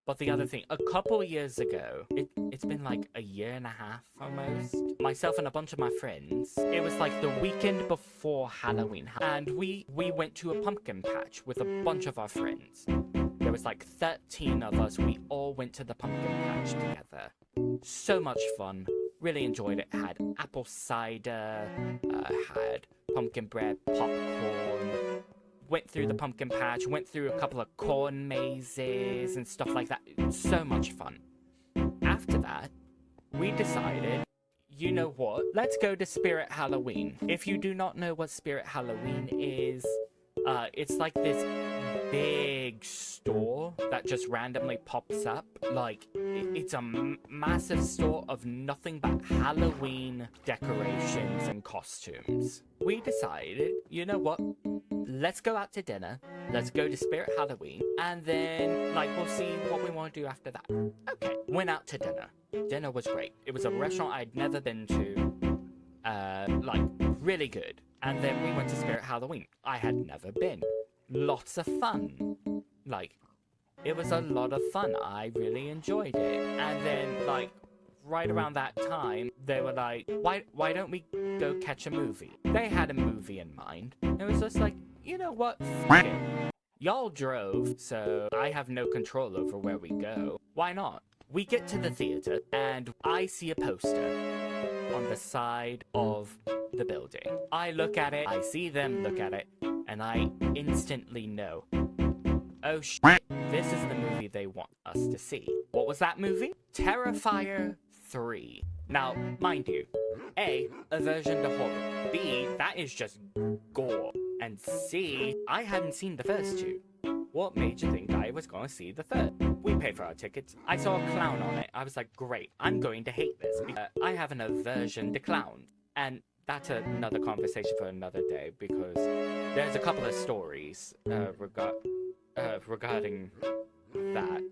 But the other thing, a couple of years ago, it's been like a year and a half almost, myself and a bunch of my friends, it was like the weekend before Halloween, and we went to a pumpkin patch with a bunch of our friends. There was like 13 of us. We all went to the pumpkin patch together. So much fun. Really enjoyed it. Had apple cider, had pumpkin bread, popcorn. Went through the pumpkin patch, went through a couple of corn mazes and stuff like that. So much fun. After that, we decided, you know what? Let's go to Spirit Halloween. If you do not know what Spirit Halloween is, it's like this big store that just randomly pops up. Like, it's a massive store of nothing but Halloween decorations and costumes. We decided, you know what? Let's go out to dinner. Let's go to Spirit Halloween. And then, like, we'll see what we want to do after that. Okay, went out to dinner. Dinner was great. It was a restaurant I'd never been to. Like, really good. And then we went to Spirit Halloween. I had never been. Lots of fun. Like, it was a lot of fun. I really enjoyed it. And then, like, right around that time, they were like, why don't we go catch a movie? They had a movie in mind. It was just like, you know what? F it. Y'all drove, so I have no control over where we go. Why not? We get to the theater, and I see a poster on the side of the building. I look at it, I see them look at it, and I instantly know, oh shit, this is the movie they want us to see. What was that movie? Terrifier 3. Now, mind you, A, aversion to horror. B, that is just gore. And C, I hadn't seen the first two. What made you think I was going to see the third? We paid for our tickets. I saw a clown on it. I was like, great, I'm going to hate this because I have an aversion to clowns. And that's another conversation for another day because there's a couple of stories regarding that.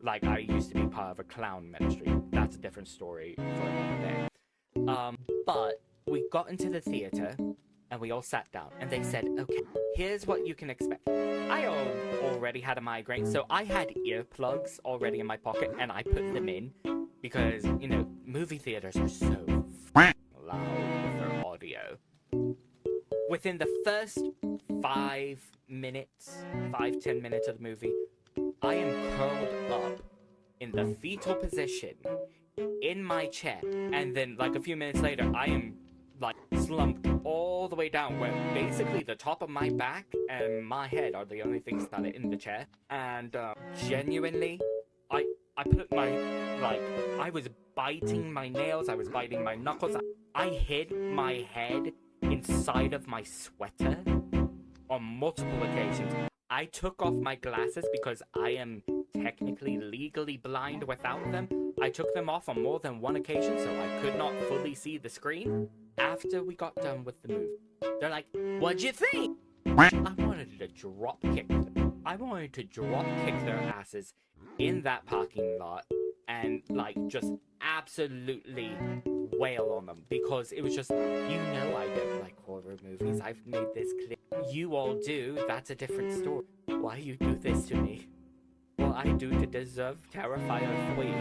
Like, I used to be part of a clown ministry. That's a different story for another day. But we got into the theater and we all sat down and they said, okay, here's what you can expect. I already had a migraine, so I had earplugs already in my pocket and I put them in because, you know, movie theaters are so loud with their audio. Within the first 10 minutes of the movie, I am curled up in the fetal position in my chair, and then like a few minutes later I am like slumped all the way down where basically the top of my back and my head are the only things that are in the chair. And genuinely, I put my, like, I was biting my nails, I was biting my knuckles. I hid my head inside of my sweater on multiple occasions. I took off my glasses because I am technically legally blind without them. I took them off on more than one occasion so I could not fully see the screen. After we got done with the movie, they're like, what'd you think? I wanted to drop kick them. I wanted to drop kick their asses in that parking lot and like just absolutely wail on them because it was just, you know, I don't like horror movies. I've made this clear. You all do. That's a different story. Why you do this to me? What I do to deserve Terrifier 3?